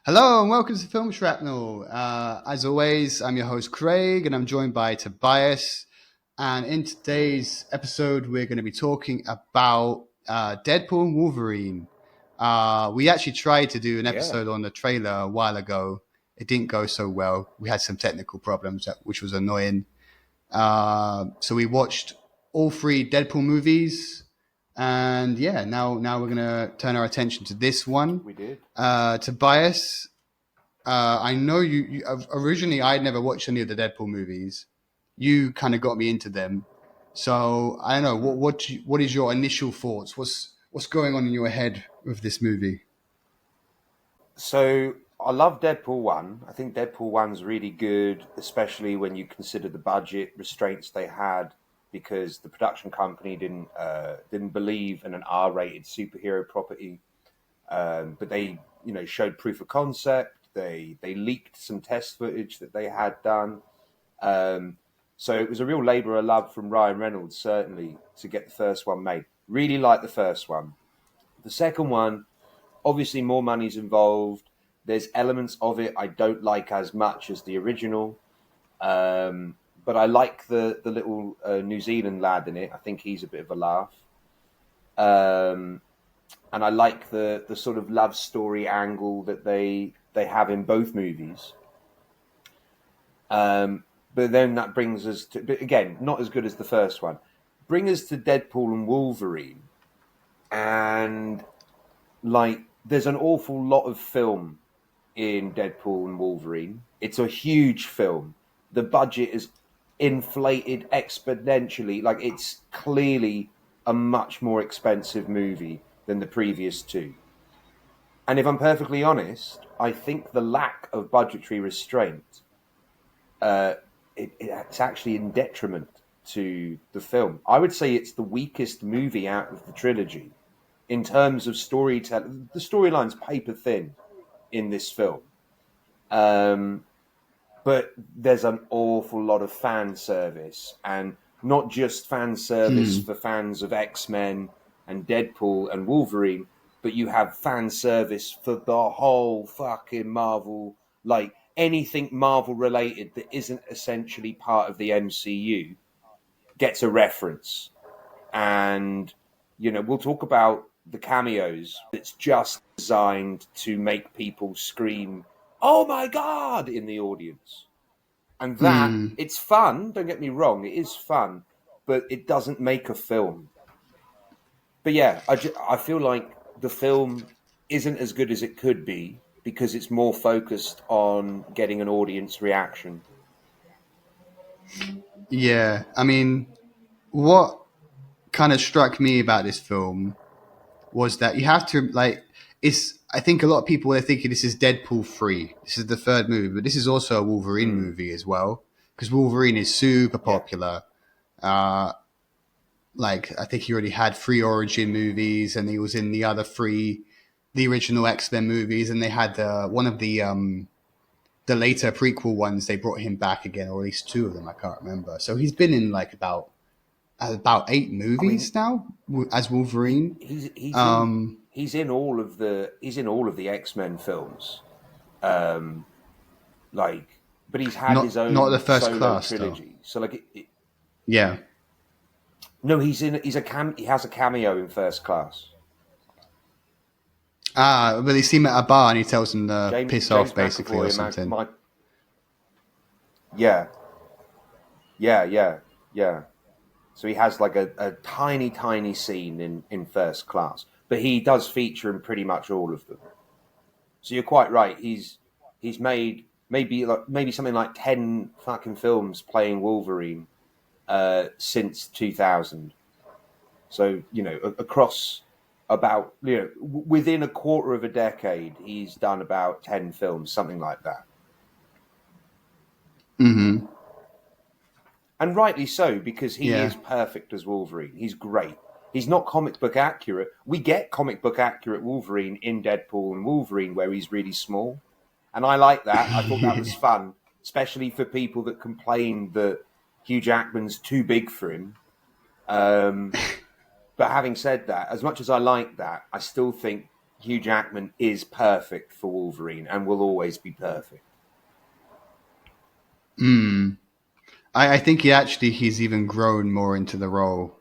Hello and welcome to Film Shrapnel. As always, I'm your host Craig and I'm joined by Tobias. And in today's episode, we're going to be talking about Deadpool and Wolverine. We actually tried to do an episode on the trailer a while ago. It didn't go so well. We had some technical problems, which was annoying. So we watched all three Deadpool movies. And yeah, now we're going to turn our attention to this one. We did. Tobias, I know you originally I'd never watched any of the Deadpool movies. You kind of got me into them. So I don't know what is your initial thoughts? What's going on in your head with this movie? So I love Deadpool 1. I think Deadpool 1's really good, especially when you consider the budget restraints they had, because the production company didn't believe in an R-rated superhero property. But they, showed proof of concept. They leaked some test footage that they had done. So it was a real labour of love from Ryan Reynolds, certainly, to get the first one made. Really like the first one. The second one, obviously more money's involved. There's elements of it I don't like as much as the original. But I like the little New Zealand lad in it. I think he's a bit of a laugh. And I like the sort of love story angle that they have in both movies. But then that brings us to, but again, not as good as the first one. Bring us to Deadpool and Wolverine. And there's an awful lot of film in Deadpool and Wolverine. It's a huge film. The budget is inflated exponentially. It's clearly a much more expensive movie than the previous two. And if I'm perfectly honest, I think the lack of budgetary restraint, it's actually in detriment to the film. I would say it's the weakest movie out of the trilogy in terms of storytelling. The storyline's paper thin in this film. But there's an awful lot of fan service, and not just fan service for fans of X-Men and Deadpool and Wolverine, but you have fan service for the whole fucking Marvel, anything Marvel related that isn't essentially part of the MCU gets a reference. And, we'll talk about the cameos. It's just designed to make people scream, "Oh my God," in the audience. And that, it's fun, don't get me wrong, it is fun, but it doesn't make a film. But yeah, I feel like the film isn't as good as it could be because it's more focused on getting an audience reaction. Yeah, I mean, what kind of struck me about this film was that you have to I think a lot of people are thinking this is Deadpool 3. This is the third movie, but this is also a Wolverine movie as well, because Wolverine is super popular. I think he already had 3 origin movies, and he was in the other 3, the original X-Men movies, and they had one of the later prequel ones. They brought him back again, or at least 2 of them. I can't remember. So he's been in about 8 movies now as Wolverine. He's in all of the X-Men films. But he's had his own not the first solo class trilogy. Though. So yeah. No, he has a cameo in First Class. But they see him at a bar and he tells them to piss off, basically, or something. Yeah. So he has a tiny, tiny scene in First Class, but he does feature in pretty much all of them. So you're quite right. He's made maybe something like 10 fucking films playing Wolverine since 2000. So across about within a quarter of a decade, he's done about 10 films, something like that. Mm-hmm. And rightly so, because he is perfect as Wolverine. He's great. He's not comic book accurate. We get comic book accurate Wolverine in Deadpool and Wolverine, where he's really small. And I like that. I thought that was fun, especially for people that complain that Hugh Jackman's too big for him. But having said that, as much as I like that, I still think Hugh Jackman is perfect for Wolverine and will always be perfect. I think he's even grown more into the role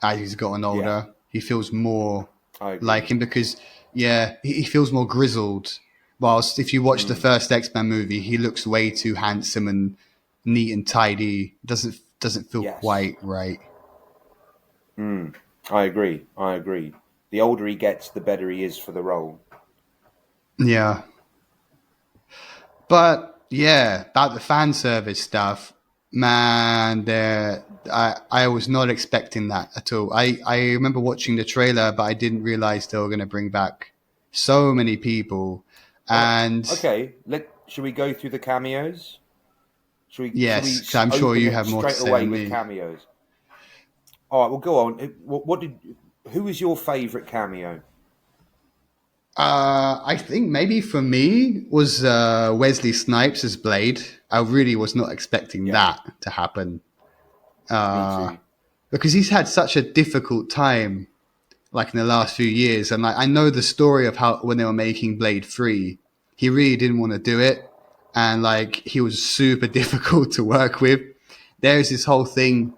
as he's gotten older. Yeah. He feels more I agree. like him because, he feels more grizzled. Whilst if you watch the first X-Men movie, he looks way too handsome and neat and tidy. Doesn't feel quite right. I agree. The older he gets, the better he is for the role. Yeah. But yeah, about the fan service stuff, man, I was not expecting that at all. I remember watching the trailer, but I didn't realize they were going to bring back so many people. And okay, should we go through the cameos? Yes, because I'm sure you have more to say than me. With cameos. All right, well, go on. Who was your favourite cameo? I think maybe for me was Wesley Snipes as Blade. I really was not expecting that to happen. Me too. Because he's had such a difficult time, like in the last few years. And I know the story of how when they were making Blade 3, he really didn't want to do it. And he was super difficult to work with. There's this whole thing.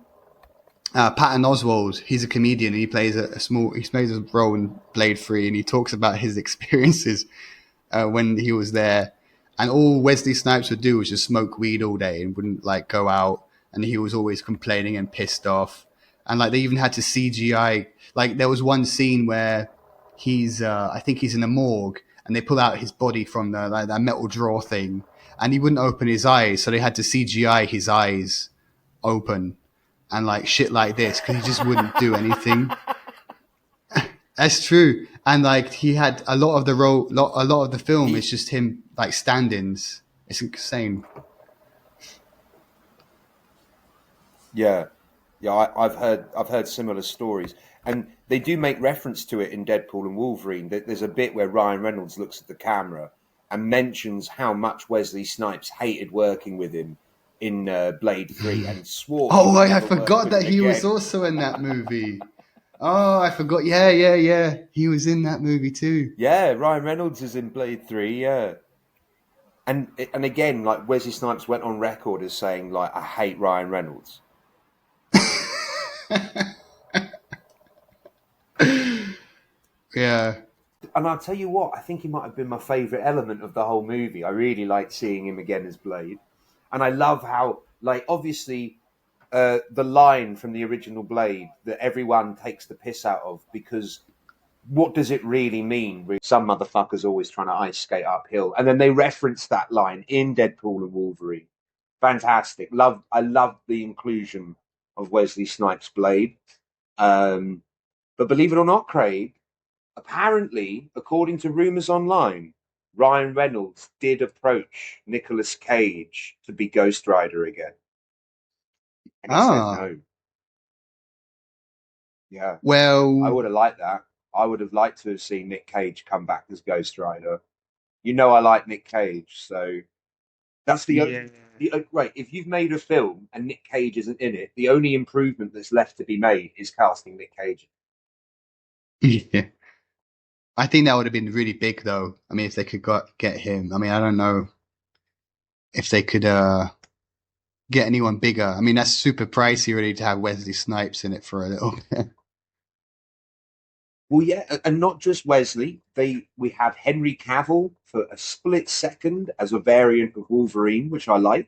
Patton Oswalt, he's a comedian. He plays he plays a role in Blade 3, and he talks about his experiences when he was there. And all Wesley Snipes would do was just smoke weed all day and wouldn't go out. And he was always complaining and pissed off. And they even had to CGI. There was one scene where I think he's in a morgue, and they pull out his body from that metal drawer thing, and he wouldn't open his eyes, so they had to CGI his eyes open. And shit like this, because he just wouldn't do anything. That's true. And he had a lot of the a lot of the film is just him stand-ins. It's insane. Yeah, I've heard similar stories, and they do make reference to it in Deadpool and Wolverine. There's a bit where Ryan Reynolds looks at the camera and mentions how much Wesley Snipes hated working with him in Blade 3 and swore. Oh, I forgot that he was also in that movie. Oh, I forgot. Yeah. He was in that movie too. Yeah, Ryan Reynolds is in Blade 3, yeah. And again, Wesley Snipes went on record as saying, I hate Ryan Reynolds. Yeah. And I'll tell you what, I think he might have been my favourite element of the whole movie. I really liked seeing him again as Blade. And I love how, obviously, the line from the original Blade that everyone takes the piss out of, because what does it really mean? Some motherfucker's always trying to ice skate uphill. And then they reference that line in Deadpool and Wolverine. Fantastic. I love the inclusion of Wesley Snipes' Blade. But believe it or not, Craig, apparently, according to rumours online, Ryan Reynolds did approach Nicolas Cage to be Ghost Rider again. And he said no. Yeah. Well, I would have liked that. I would have liked to have seen Nick Cage come back as Ghost Rider. I like Nick Cage, so that's right. If you've made a film and Nick Cage isn't in it, the only improvement that's left to be made is casting Nick Cage. Yeah. I think that would have been really big, though. I mean, if they could get him. I mean, I don't know if they could get anyone bigger. I mean, that's super pricey, really, to have Wesley Snipes in it for a little bit. Well, yeah, and not just Wesley. We have Henry Cavill for a split second as a variant of Wolverine, which I like.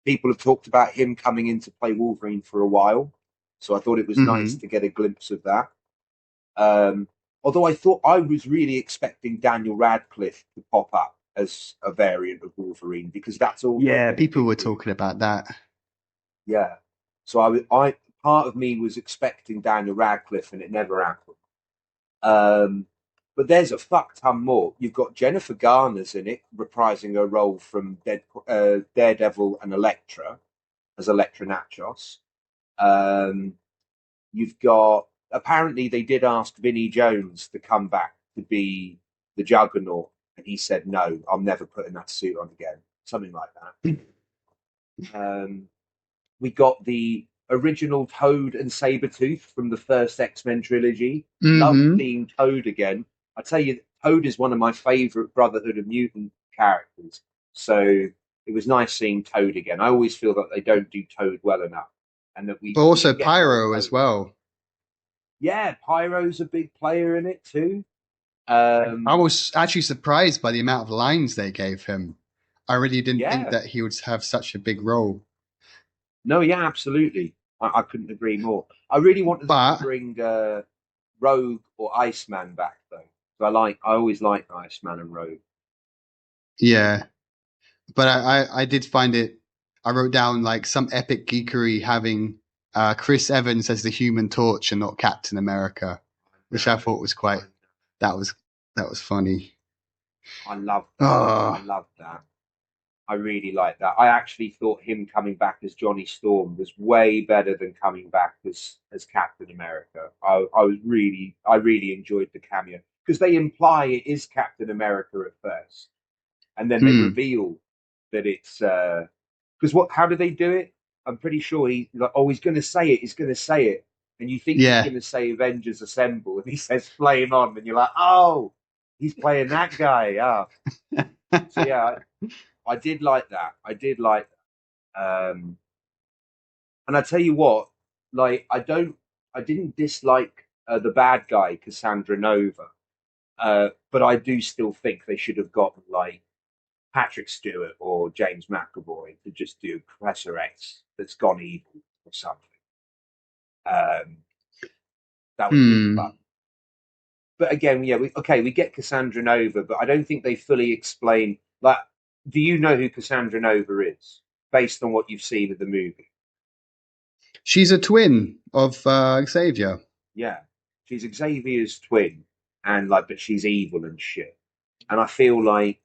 People have talked about him coming in to play Wolverine for a while, so I thought it was nice to get a glimpse of that. Although I was really expecting Daniel Radcliffe to pop up as a variant of Wolverine, because that's all. Yeah, people were talking about that. Yeah, so I part of me was expecting Daniel Radcliffe, and it never happened. But there's a fuck ton more. You've got Jennifer Garner's in it, reprising her role from Daredevil and Elektra as Elektra Natchos. You've got, apparently they did ask Vinnie Jones to come back to be the Juggernaut, and he said, no, I'm never putting that suit on again. Something like that. We got the original Toad and Sabretooth from the first X-Men trilogy. Love seeing Toad again. I tell you, Toad is one of my favorite Brotherhood of Mutant characters. So it was nice seeing Toad again. I always feel that they don't do Toad well enough, and that But we also should get more Pyro as Toad. well. Yeah, Pyro's a big player in it too. I Um, was actually surprised by the amount of lines they gave him. I really didn't think yeah, that he would have such a big role. no, yeah, absolutely. I couldn't agree more. I really wanted them to But bring Rogue or Iceman back though. So I always liked Iceman and Rogue. yeah, but I did find it. I wrote down like some epic geekery having Chris Evans as the Human Torch and not Captain America, which I No, thought was quite that was that was funny. I love that. I Oh, love that. I really like that. I actually thought him coming back as Johnny Storm was way better than coming back as Captain America. I really enjoyed the cameo because they imply it is Captain America at first, and then they hmm, reveal that it's because what? How do they do it? I'm pretty sure he like, oh, he's going to say it. He's going to say it, and you think he's yeah. going to say Avengers Assemble, and he says Flame On, and you're like, oh, he's playing that guy. Ah, so yeah, I did like that. I did like that. And I tell you what, like I didn't dislike the bad guy Cassandra Nova, but I do still think they should have gotten like Patrick Stewart or James McAvoy to just do Professor X that's gone evil or something. Um, that would have been fun. Hmm. But again, yeah, we get Cassandra Nova, but I don't think they fully explain. Like, do you know who Cassandra Nova is based on what you've seen of the movie? She's a twin of Xavier. Yeah, she's Xavier's twin, and like, but she's evil and shit. And I feel like,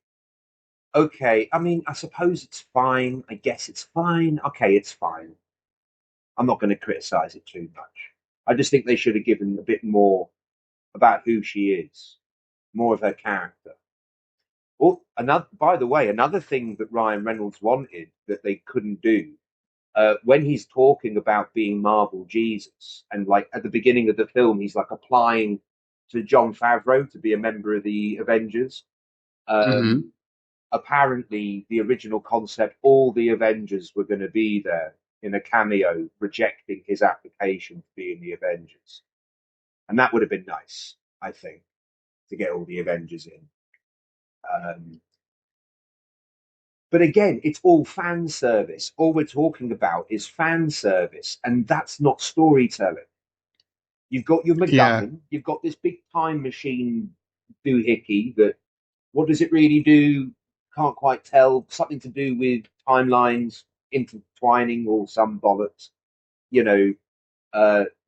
okay, I mean, I suppose it's fine. I guess it's fine. Okay, it's fine. I'm not going to criticize it too much. I just think they should have given a bit more about who she is, more of her character. Oh, another, by the way, another thing that Ryan Reynolds wanted that they couldn't do when he's talking about being Marvel Jesus, and like at the beginning of the film, he's like applying to John Favreau to be a member of the Avengers. Um, Hmm. Apparently, the original concept, all the Avengers were going to be there in a cameo, rejecting his application to be in the Avengers, and that would have been nice, I think, to get all the Avengers in. Um, But again, it's all fan service. All we're talking about is fan service, and that's not storytelling. You've got your Yeah. MacGuffin, you've got this big time machine doohickey that what does it really do? Can't quite tell. Something to do with timelines intertwining or some bollocks. You know,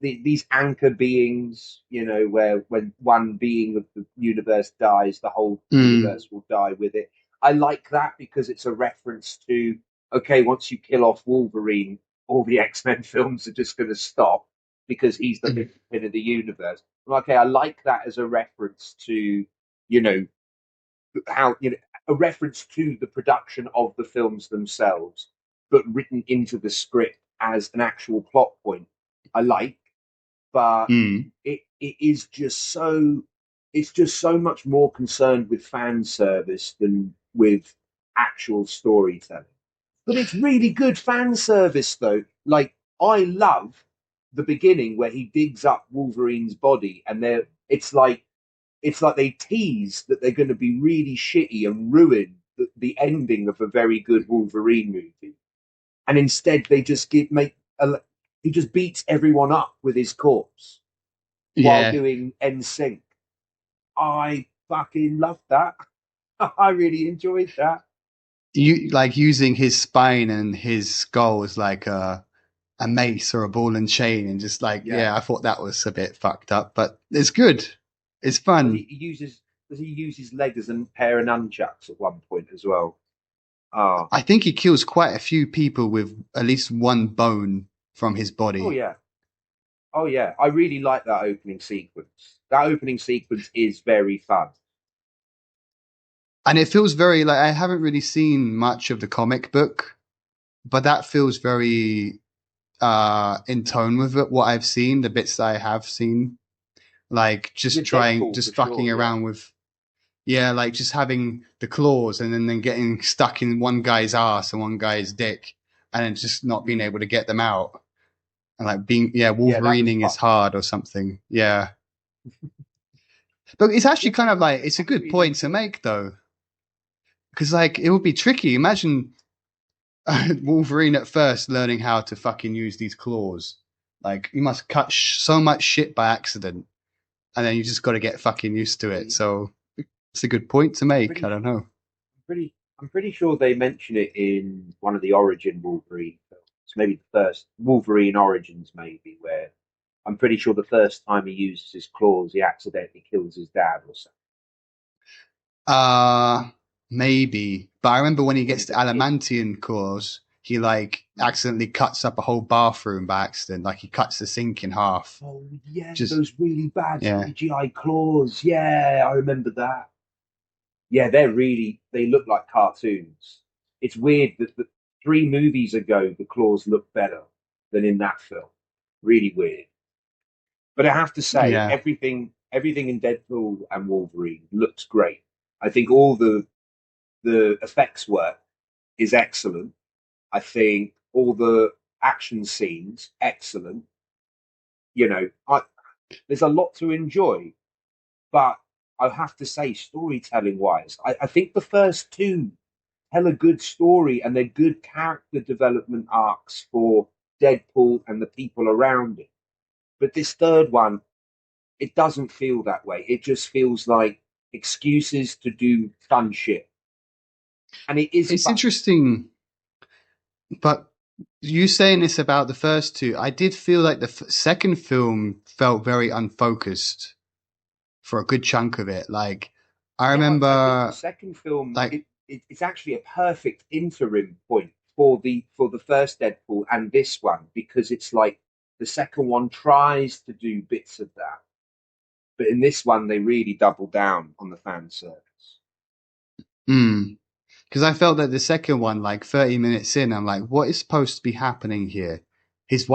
these anchor beings, you know, where when one being of the universe dies, the whole Mm. universe will die with it. I like that because it's a reference to okay, once you kill off Wolverine, all the X-Men films are just going to stop because he's the linchpin of the universe. Okay, I like that as a reference to you know how you know a reference to the production of the films themselves, but written into the script as an actual plot point. I like, but Mm. it is just so it's just so much more concerned with fan service than with actual storytelling. But it's really good fan service though. Like I love the beginning where he digs up Wolverine's body and there it's like they tease that they're going to be really shitty and ruin the ending of a very good Wolverine movie, and instead they just he just beats everyone up with his corpse while Yeah. doing NSYNC. I fucking loved that. I really enjoyed that. You like using his spine and his skull as like a mace or a ball and chain, and just like Yeah. yeah, I thought that was a bit fucked up, but it's good. It's Does fun. does he use his leg as a pair of nunchucks at one point as well? Oh, I think he kills quite a few people with at least one bone from his oh body. yeah. Oh yeah. I really like that opening sequence. That opening sequence is very fun. And it feels very like I haven't really seen much of the comic book, but that feels very in tone with it, what I've seen, the bits that I have seen. Like just With trying Deadpool just for fucking sure, yeah. around with Yeah, like just having the claws and then getting stuck in one guy's ass and one guy's dick, and then just not being Mm. able to get them out. And like being, yeah, Yeah, that was Wolverining is fun. hard or something. Yeah. But it's actually Yeah, kind of like, it's a I good really point to enjoyed it. make though. Because like it would be tricky. Imagine Wolverine at first learning how to fucking use these claws. Like you must cut so much shit by accident, and then you just got to get fucking used to it. Mm. So it's a good point to make. I Pretty, don't know. I'm pretty sure they mention it in one of the Origin Wolverine films. Maybe the first Wolverine Origins, maybe where I'm pretty sure the first time he uses his claws, he accidentally kills his dad or something. Uh maybe. But I remember when he When gets he's the a kid. adamantium claws, he like accidentally cuts up a whole bathroom by accident. Like he cuts the sink in half. Oh yeah, Just those really bad yeah. CGI claws. Yeah, I remember that. Yeah, they look like cartoons. It's weird that the 3 movies ago the claws look better than in that film. Really weird. But I have to say, Yeah. everything in Deadpool and Wolverine looks great. I think all the effects work is excellent. I think all the action scenes excellent. You know, there's a lot to enjoy, but I have to say, storytelling wise, I think the first two tell a good story and they're good character development arcs for Deadpool and the people around it. But this third one, it doesn't feel that way. It just feels like excuses to do fun shit. And it is It's fun. interesting, but you saying this about the first two, I did feel like the second film felt very unfocused for a good chunk of it. Like I Yeah, I think the remember, second film like it's actually a perfect interim point for the first Deadpool and this one because it's like the second one tries to do bits of that, but in this one they really double down on the fan service. mm, because I felt that the second one, like 30 minutes in, I'm like, what is supposed to be happening here? His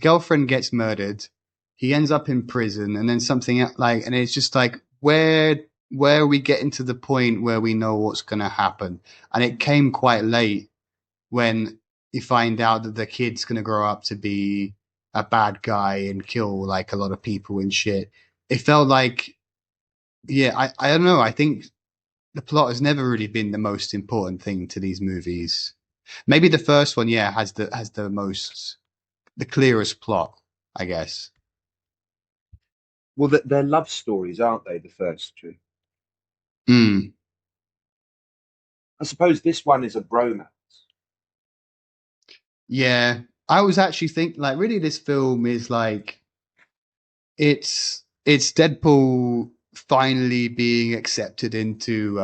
girlfriend gets murdered. He ends up in prison, and then something like, and it's just like, where are we getting to the point where we know what's going to happen? And it came quite late when you find out that the kid's going to grow up to be a bad guy and kill like a lot of people and shit. It felt like, yeah, I don't know. I think the plot has never really been the most important thing to these movies. Maybe the first one, yeah, has the clearest plot, I guess. Well, they're love stories, aren't they? The first two. Mm, I suppose this one is a bromance. yeah, I was actually thinking like really this film is like it's Deadpool finally being accepted into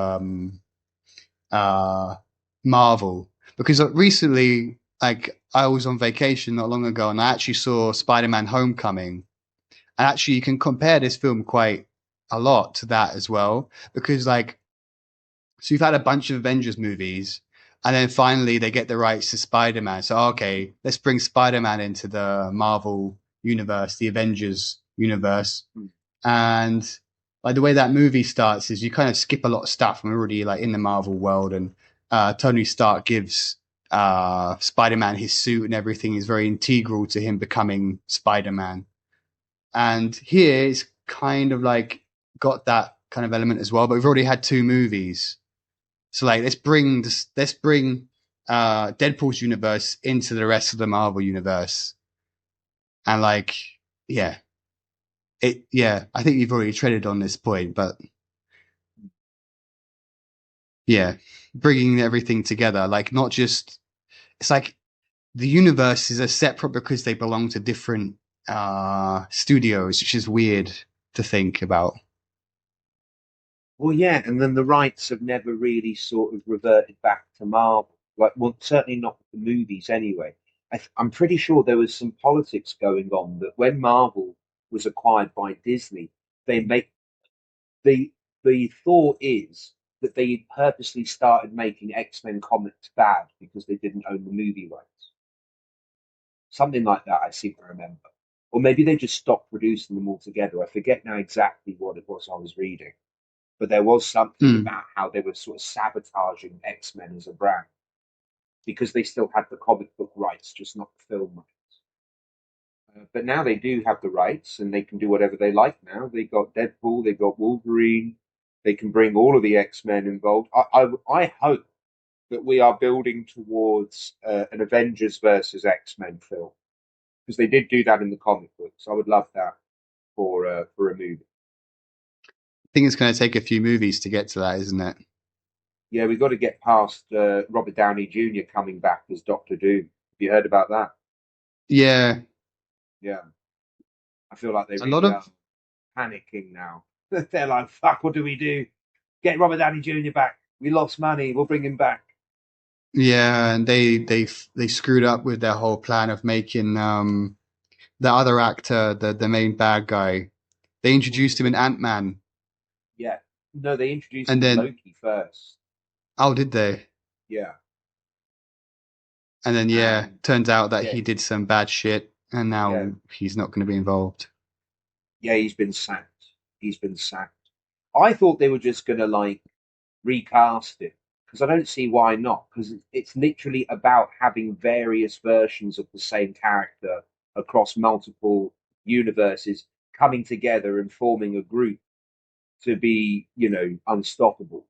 uh Marvel because recently like I was on vacation not long ago and I actually saw Spider-Man Homecoming. And actually, you can compare this film quite a lot to that as well, because like, so you've had a bunch of Avengers movies, and then finally they get the rights to Spider-Man. So okay, let's bring Spider-Man into the Marvel universe, the Avengers universe, Hmm. and like the way that movie starts is you kind of skip a lot of stuff. And we're already like in the Marvel world, and Tony Stark gives Spider-Man his suit and everything is very integral to him becoming Spider-Man. And here it's kind of like got that kind of element as well, but we've already had two movies. So like let's bring Deadpool's universe into the rest of the Marvel universe. And like yeah. I think you've already treaded on this point, but yeah, bringing everything together, like not just it's like the universes are separate because they belong to different studios, which is weird to think about. Well, yeah, and then the rights have never really sort of reverted back to Marvel. Like, well, certainly not with the movies anyway. I'm pretty sure there was some politics going on that when Marvel was acquired by Disney, they make the the thought is that they purposely started making X-Men comics bad because they didn't own the movie rights. Something like that, I seem to remember. Or maybe they just stopped producing them altogether. I forget now exactly what it was I was reading. but there was something Mm. about how they were sort of sabotaging X-Men as a brand because they still had the comic book rights, just not the film rights. But now they do have the rights and they can do whatever they like now. They got Deadpool, they got Wolverine, they can bring all of the X-Men involved. I hope that we are building towards an Avengers versus X-Men film because they did do that in the comic books. I would love that for a movie. I think it's going to take a few movies to get to that, isn't it? Yeah, we've got to get past Robert Downey Jr. coming back as Doctor Doom. Have you heard about that? Yeah, Yeah, I feel like they a lot really are of panicking now. They're like, "Fuck, what do we do? Get Robert Downey Jr. back. We lost money. We'll bring him back." yeah, and they screwed up with their whole plan of making the other actor the main bad guy. They introduced him in Ant-Man, Yeah, no, they introduced and him in then Loki first. oh, did they? Yeah, And then yeah, and turns out that yeah, he did some bad shit, and yeah, now he's not going to be involved. yeah, he's been sacked. He's been sacked. I thought they were just gonna like recast it because I don't see why not. Because it's literally about having various versions of the same character across multiple universes coming together and forming a group to be, unstoppable.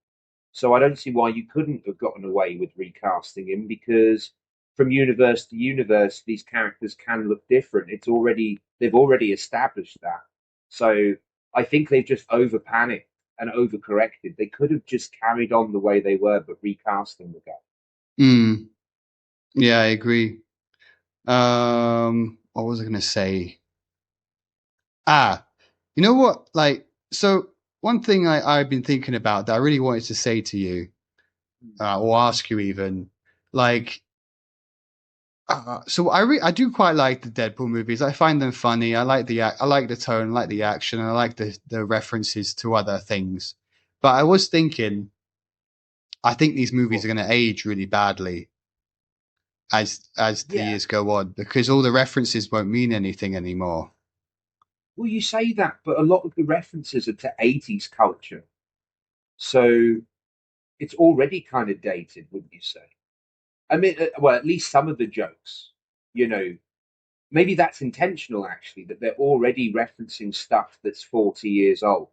So I don't see why you couldn't have gotten away with recasting him because from universe to universe, these characters can look different. They've already established that. So I think they've just over panicked and overcorrected. They could have just carried on the way they were, but recasting the guy. Mm, yeah, I agree. What was I going to say? Ah, you know what? Like, so one thing I've been thinking about that I really wanted to say to you, or ask you even, like, so I do quite like the Deadpool movies. I find them funny. I like the tone, I like the action, and I like the references to other things. But I was thinking, I think these movies are Well, going to age really badly as the yeah. years go on because all the references won't mean anything anymore. Well, you say that, but a lot of the references are to 80s culture. So it's already kind of dated, wouldn't you say? I mean, well, at least some of the jokes, you know, maybe that's intentional actually, that they're already referencing stuff that's 40 years old.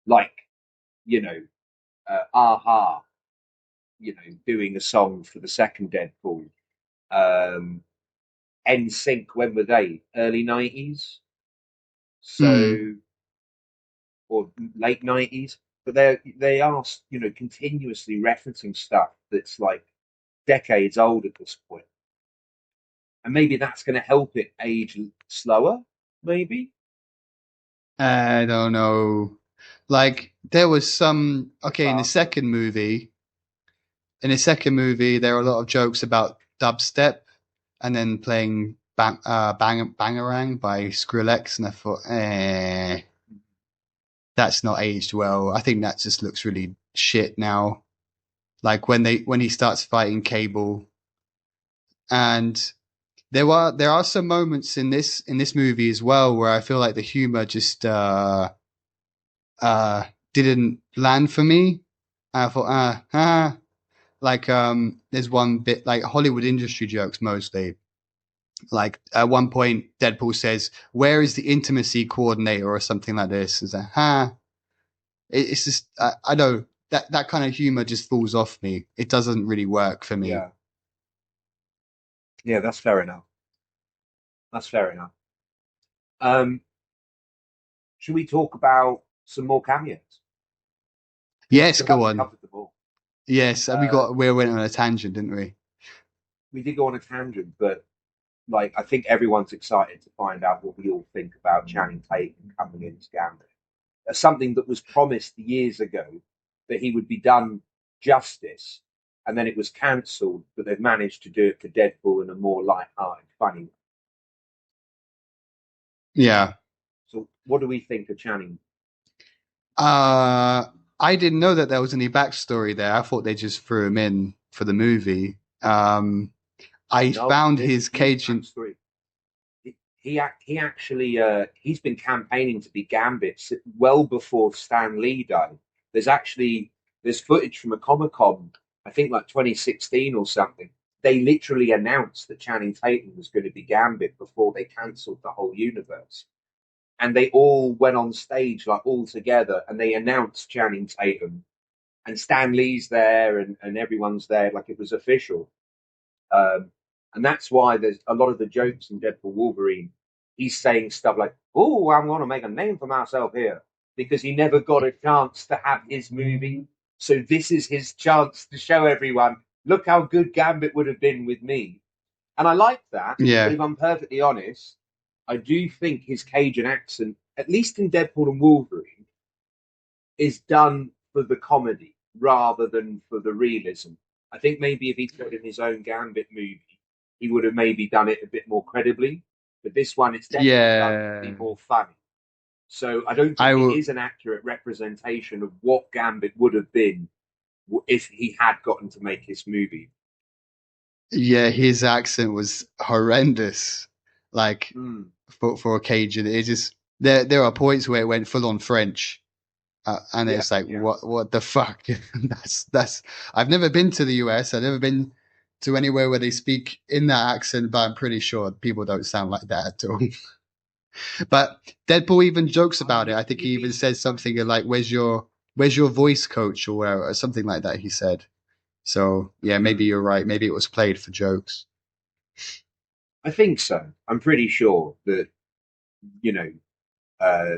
Like, you know, Aha, doing a song for the second Deadpool. Um, NSYNC, when were they? Early 90s? Hmm. So, or late 90s? But they are, continuously referencing stuff that's like decades old at this point. And maybe that's going to help it age slower, maybe. I don't know. Like there was some okay Faster. in the second movie there are a lot of jokes about dubstep and then playing Bangarang by Skrillex, and I thought, that's not aged well. I think that just looks really shit now. Like when he starts fighting Cable, and there are some moments in this movie as well where I feel like the humor just uh didn't land for me. I thought like there's one bit like Hollywood industry jokes mostly. Like at one point, Deadpool says, "Where is the intimacy coordinator?" or something like this. It's like, it's just I know that kind of humor just falls off me. It doesn't really work for me. Yeah. Yeah, that's fair enough. That's fair enough. Um, should we talk about some more cameos? I Yes, feel like go we on. covered them all. Yes, Uh, we went on a tangent, didn't we? we did go on a tangent, but like I think everyone's excited to find out what we all think about Channing Tatum coming into Gambit. Something that was promised years ago that he would be done justice, and then it was cancelled, but they've managed to do it for Deadpool in a more light-hearted, funny way. Yeah. So, what do we think of Channing? I didn't know that there was any backstory there. I thought they just threw him in for the movie. I No, found there's a his huge Cajun. backstory. He actually he's been campaigning to be Gambit well before Stan Lee died. there's footage from a Comic-Con, I think like 2016 or something. They literally announced that Channing Tatum was going to be Gambit before they cancelled the whole universe. And they all went on stage like all together and they announced Channing Tatum, and Stan Lee's there, and everyone's there like it was official. Um, and that's why there's a lot of the jokes in Deadpool Wolverine. He's saying stuff like, "Oh, I'm going to make a name for myself here," because he never got a chance to have his movie. So this is his chance to show everyone, look how good Gambit would have been with me. And I like that. But Yeah. if I'm perfectly honest, I do think his Cajun accent, at least in Deadpool and Wolverine, is done for the comedy rather than for the realism. I think maybe if he'd put in his own Gambit movie, he would have maybe done it a bit more credibly. But this one, it's definitely done to be Yeah. more funny. So I don't I think it will. is an accurate representation of what Gambit would have been if he had gotten to make his movie. Yeah, his accent was horrendous. Like Mm. for a Cajun, it just there are points where it went full on French, and Yeah, it's like yeah. what the fuck? that's. I've never been to the US. I've never been to anywhere where they speak in that accent, but I'm pretty sure people don't sound like that at all. But Deadpool even jokes I about it. I mean, think he you'd even be. says something like, "Where's your voice coach?" or something like that. He said. So yeah, maybe Mm. you're right. Maybe it was played for jokes. I think so. I'm pretty sure that you know uh,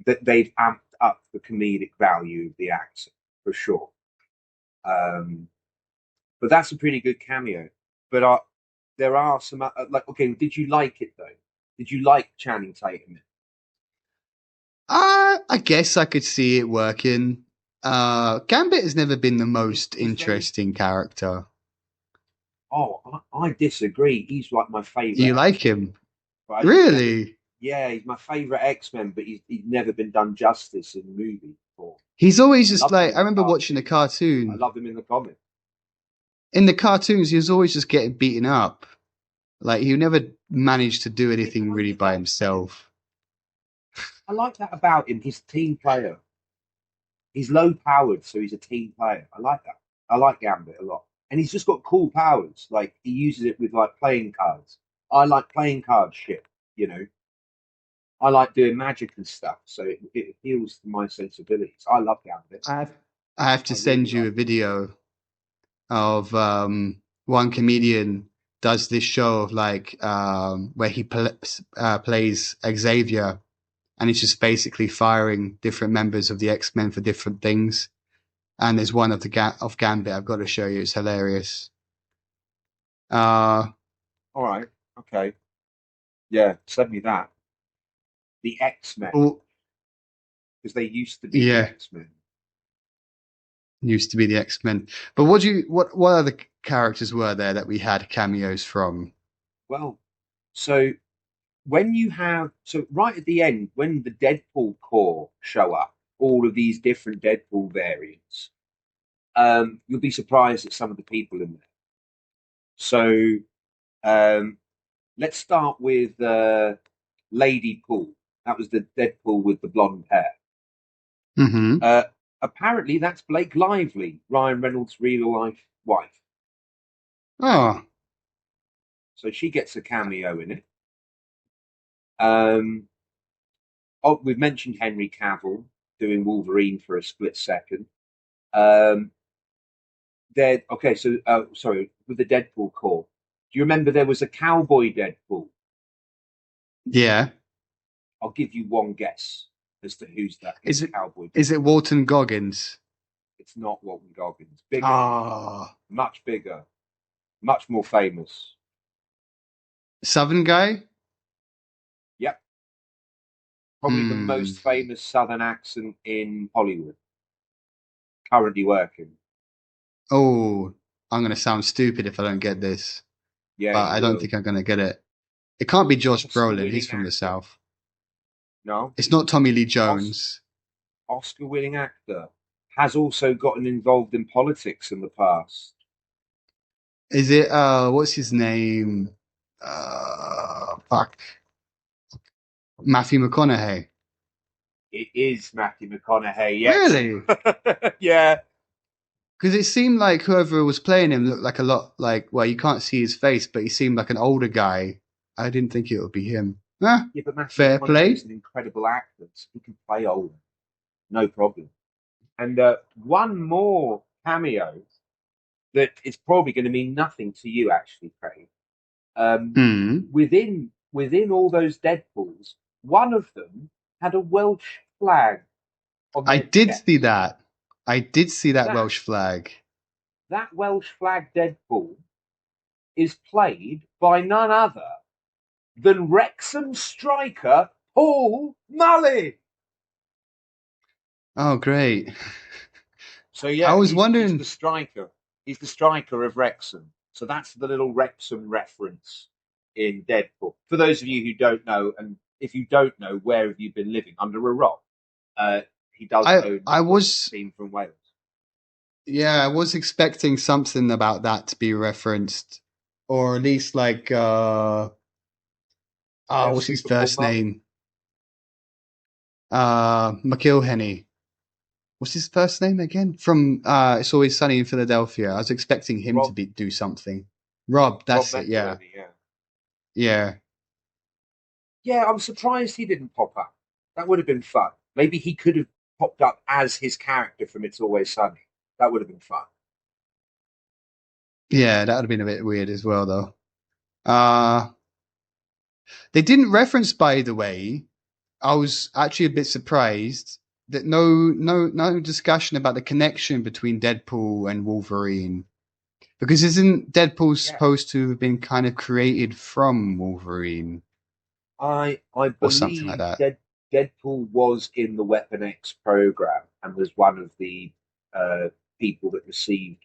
that they've amped up the comedic value of the accent for sure. Um, but that's a pretty good cameo. But there are some like, okay, did you like it though? Did you like Channing Tatum? I guess I could see it working. Gambit has never been the most He's very. interesting character. Oh, I disagree. He's like my favorite You like X Men, him? but he's never. Really? Yeah, he's my favorite X Men, but he's never been done justice in the movie before. He's always I just loved him like, I in the remember watching a cartoon. I cartoon. loved him in the comic. In the cartoons, he was always just getting beaten up. Like, he never managed to do Yeah, anything I really like by that. himself. I like that about him. He's a team player. He's low powered, so he's a team player. I like that. I like Gambit a lot, and he's just got cool powers. Like he uses it with like playing cards. I like playing card shit. You know, I like doing magic and stuff, so it appeals to my sensibilities. I love Gambit. I have, I have to I really send you like a him. video of one comedian does this show of like where he plays Xavier, and he's just basically firing different members of the X-Men for different things. And there's one of of Gambit I've got to show you. It's hilarious. Uh, All right, okay, yeah, send me that. The X Men, oh, because they used to be the yeah, X Men. used to be the X-Men. But what other characters were there that we had cameos from? Well, so when you have right at the end when the Deadpool Corps show up, all of these different Deadpool variants, you'll be surprised at some of the people in there. So um, let's start with Lady Pool. That was the Deadpool with the blonde hair. Hmm. Uh, Apparently, that's Blake Lively, Ryan Reynolds' real life wife. Oh, So she gets a cameo in it. Um, oh, we've mentioned Henry Cavill doing Wolverine for a split second. Um, okay, so sorry, with the Deadpool core. Do you remember there was a cowboy Deadpool? yeah. I'll give you one guess as to who's that Is it cowboy is it Deadpool. Walton Goggins? It's not Walton Goggins. Bigger, Ah, much bigger, much more famous. Southern guy. Yep, probably the Hmm. most famous Southern accent in Hollywood. Currently working. Oh, I'm gonna sound stupid if I don't get this, Yeah, but you I don't will. think I'm gonna get it. It can't be Josh Brolin. He's Oscar-winning from the actor. South. No, It's not Tommy Lee Os- Jones. Oscar-winning actor has also gotten involved in politics in the past. Is it what's his name? Fuck. Matthew McConaughey. It is Matthew McConaughey, yes. Really? Yeah. Because it seemed like whoever was playing him looked like a lot like, well, you can't see his face, but he seemed like an older guy. I didn't think it would be him. Huh? Yeah, but Matthew Fair McConaughey is play. an incredible actor. So he can play older, no problem. And one more cameo that is probably going to mean nothing to you, actually, Craig. Hmm. Within all those Deadpools, one of them had a Welsh flag on I their did see chest. that. I did see that That Welsh flag. that Welsh flag Deadpool is played by none other than Wrexham striker Paul Mullin. Oh, great. So I yeah, was he's the wondering. striker. He's the striker of Wrexham. So that's the little Wrexham reference in Deadpool. For those of you who don't know, and if you don't know, where have you been living? Under a rock. He does I own I the football was team from Wales. yeah, I was expecting something about that to be referenced, or at least like oh, Wales what's his Superbowl first mum. name? McIlhenny. What's his first name again? From It's Always Sunny in Philadelphia. I was expecting him to Rob be do something. Rob, Rob that's it. Yeah, McElhenney, yeah. yeah. Yeah, I'm surprised he didn't pop up. That would have been fun. Maybe he could have popped up as his character from It's Always Sunny. That would have been fun. Yeah, that would have been a bit weird as well, though. Uh, they didn't reference, by the way. I was actually a bit surprised that no discussion about the connection between Deadpool and Wolverine. Because isn't Deadpool Yeah. supposed to have been kind of created from Wolverine I or something like believe that? Deadpool was in the Weapon X program and was one of the uh, people that received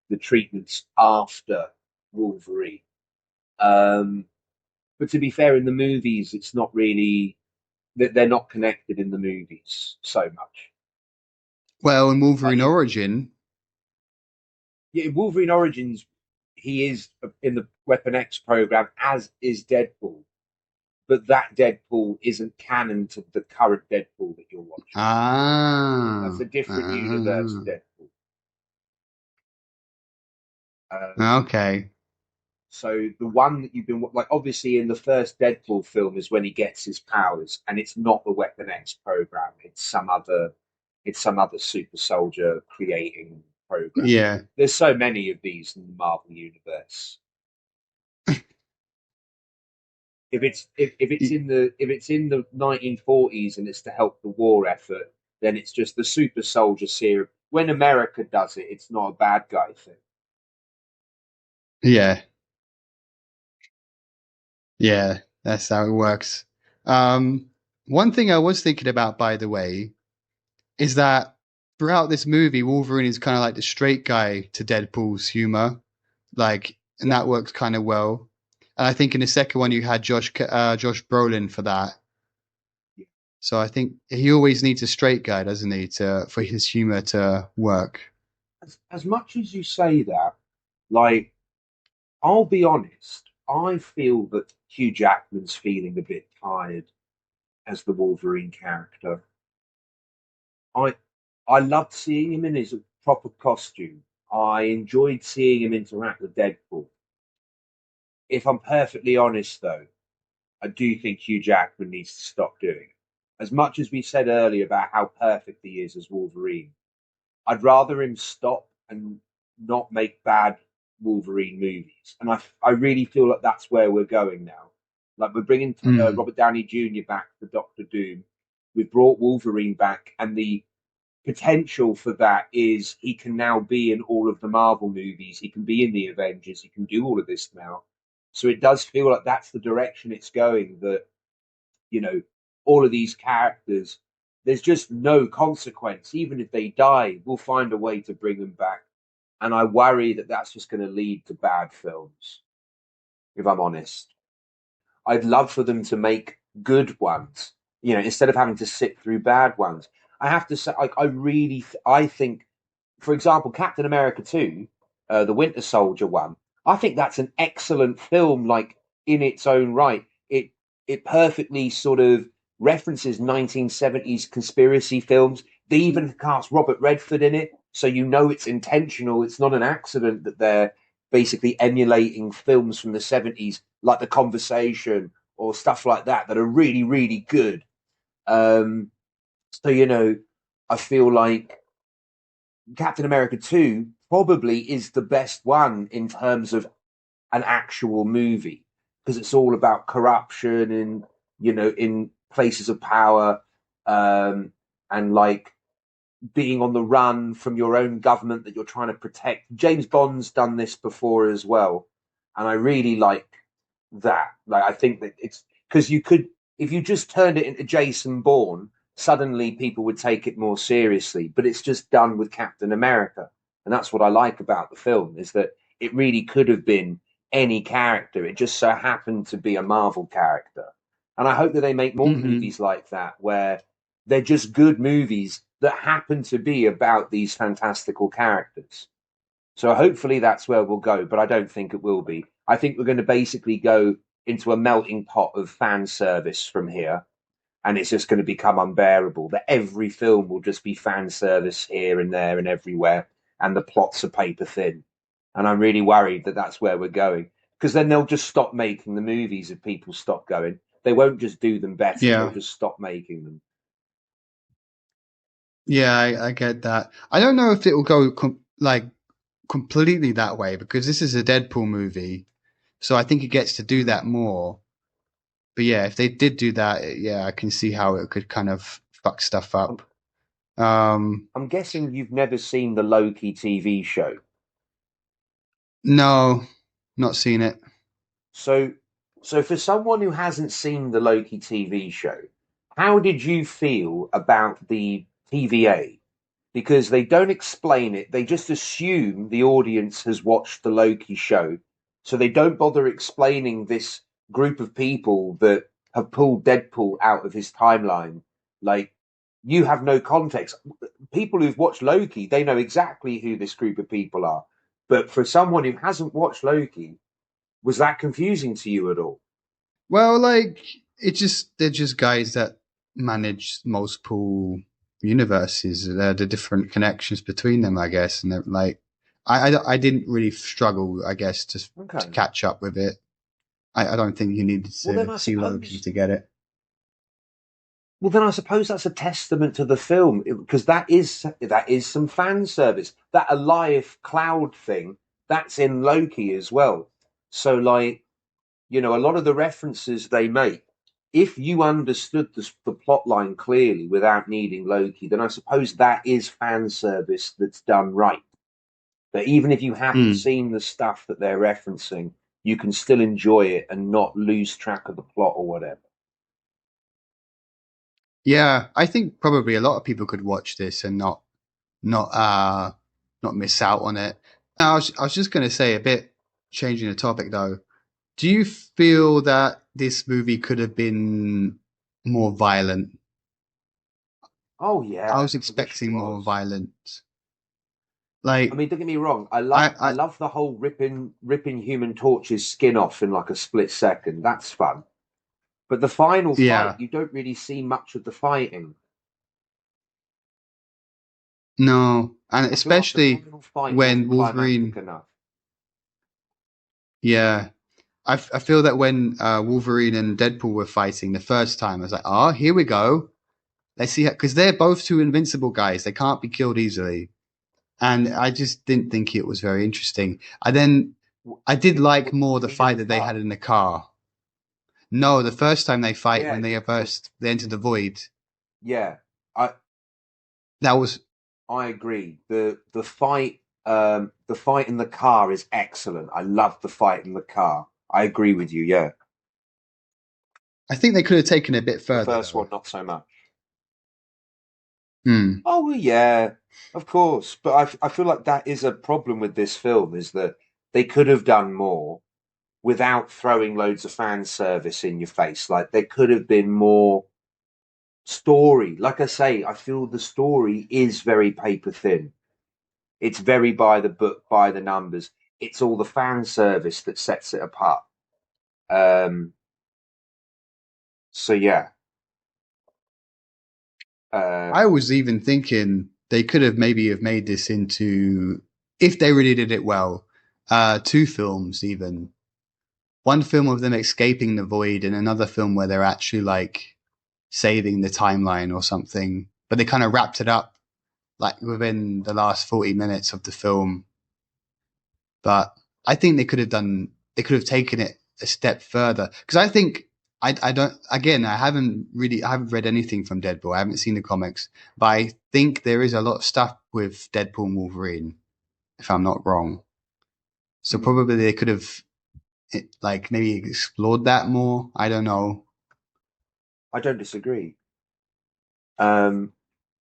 the treatments after Wolverine. Um, but to be fair, in the movies, it's not really that they're not connected in the movies so much. Well, in Wolverine In Origin, Wolverine Origins, he is in the Weapon X program, as is Deadpool. But that Deadpool isn't canon to the current Deadpool that you're watching. That's ah, a different universe Deadpool. Um, okay, so the one that you've been like, obviously, in the first Deadpool film is when he gets his powers, and it's not the Weapon X program. It's some other super soldier creating program. yeah, There's so many of these in the Marvel universe. If it's in the 1940s and it's to help the war effort, then it's just the super soldier serum. When America does it, it's not a bad guy thing. yeah, yeah. That's how it works. One thing I was thinking about, by the way, is that throughout this movie, Wolverine is kind of like the straight guy to Deadpool's humor, like, and Yeah, that works kind of well. And I think in the second one, you had Josh Brolin for that. yeah. So I think he always needs a straight guy, doesn't he, to for his humor to work. As much as you say that, like, I'll be honest, I feel that Hugh Jackman's feeling a bit tired as the Wolverine character. I I loved seeing him in his proper costume. I enjoyed seeing him interact with Deadpool. If I'm perfectly honest, though, I do think Hugh Jackman needs to stop doing it. As much as we said earlier about how perfect he is as Wolverine, I'd rather him stop and not make bad Wolverine movies. And I really feel like that's where we're going now. Like, we're bringing Mm. Robert Downey Jr. back for Doctor Doom. We've brought Wolverine back, and the potential for that is he can now be in all of the Marvel movies. He can be in the Avengers. He can do all of this now. So it does feel like that's the direction it's going. That, you know, all of these characters, there's just no consequence. Even if they die, we'll find a way to bring them back. And I worry that that's just going to lead to bad films, if I'm honest. I'd love for them to make good ones, instead of having to sit through bad ones. I have to say, like, I think, for example, Captain America 2, the Winter Soldier one, I think that's an excellent film, like, in its own right. It perfectly sort of references 1970s conspiracy films. They even cast Robert Redford in it, so you know it's intentional. It's not an accident that they're basically emulating films from the 70s, like The Conversation or stuff like that, that are really, really good. Um, so, I feel like Captain America 2 probably is the best one in terms of an actual movie because it's all about corruption and in places of power, um, and like being on the run from your own government that you're trying to protect. James Bond's done this before as well, and I really like that. Like, I think that it's because you could, if you just turned it into Jason Bourne, suddenly people would take it more seriously. But it's just done with Captain America, and that's what I like about the film is that it really could have been any character. It just so happened to be a Marvel character, and I hope that they make more Hmm. movies like that where they're just good movies that happen to be about these fantastical characters. So hopefully that's where we'll go, but I don't think it will be. I think we're going to basically go into a melting pot of fan service from here, and it's just going to become unbearable. That every film will just be fan service here and there and everywhere, and the plots are paper thin. And I'm really worried that that's where we're going because then they'll just stop making the movies if people stop going. They won't just do them better; they'll Yeah. just stop making them. Yeah, I get that. I don't know if it will go like completely that way because this is a Deadpool movie, so I think it gets to do Hmm. that more. But yeah, if they did do that, yeah, I can see how it could kind of fuck stuff I'm, up. Um, I'm guessing you've never seen the Loki TV show. no, not seen it. So, so for someone who hasn't seen the Loki TV show, how did you feel about the TVA? Because they don't explain it, they just assume the audience has watched the Loki show, so they don't bother explaining this group of people that have pulled Deadpool out of his timeline. Like, you have no context. People who've watched Loki, they know exactly who this group of people are. But for someone who hasn't watched Loki, was that confusing to you at all? Well, like they're just guys that manage multiple universes. They're the different connections between them, I guess. And they're like, I didn't really struggle, I guess, to Okay. catch up with it. I don't think you needed Well, then to I see Loki suppose. to get it. Well, then I suppose that's a testament to the film because that is some fan service. That Alive cloud thing that's in Loki as well. So, like, a lot of the references they make, if you understood the plot line clearly without needing Loki, then I suppose that is fan service that's done right. That even if you haven't Hmm. seen the stuff that they're referencing, you can still enjoy it and not lose track of the plot or whatever. Yeah, I think probably a lot of people could watch this and not not miss out on it. I was just going to say a bit changing the topic though. Do you feel that this movie could have been more violent? Oh I yeah, was I wish it expecting more was. violence. I Like mean, don't get me wrong. I love I I love the whole ripping Human Torch's skin off in like a split second. That's fun. But the final fight, yeah, you don't really see much of the fighting. no, and I feel like the especially final fight when wasn't climactic Wolverine, enough. yeah, I feel that when Wolverine and Deadpool were fighting the first time, I was like, oh, here we go. Let's see, because they're both two invincible guys. They can't be killed easily. And I just didn't think it was very interesting. I did like more You the mean in fight the that they had car? in the car. No, the first time they fight Yeah, when they enter the void. yeah. I That was, I agree. The fight in the car is excellent. I love the fight in the car. I agree with you. Yeah, I think they could have taken it a bit the further first though. one not so much. Hmm. Oh well, yeah, of course. But I feel like that is a problem with this film is that they could have done more without throwing loads of fan service in your face. Like there could have been more story. Like I say, I feel the story is very paper thin. It's very by the book, by the numbers. It's all the fan service that sets it apart. Um, so yeah. I was even thinking they could have maybe have made this into, if they really did it well, two films even. One film of them escaping the void and another film where they're actually like saving the timeline or something. But they kind of wrapped it up like within the last 40 minutes of the film. But I think they could have taken it a step further. Because I think, I don't, again, I haven't read anything from Deadpool. I haven't seen the comics. But I think there is a lot of stuff with Deadpool and Wolverine, if I'm not wrong. So probably they could have, like, maybe explored that more. I don't know. I don't disagree.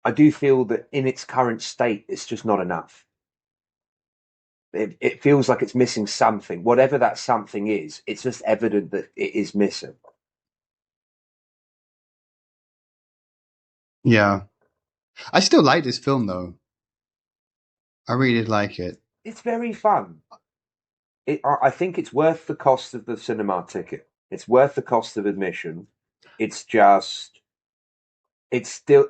I do feel that in its current state, it's just not enough. It feels like it's missing something. Whatever that something is, it's just evident that it is missing. Yeah. I still like this film, though. I really did like it. It's very fun. I think it's worth the cost of the cinema ticket. It's worth the cost of admission. It's just, it's still,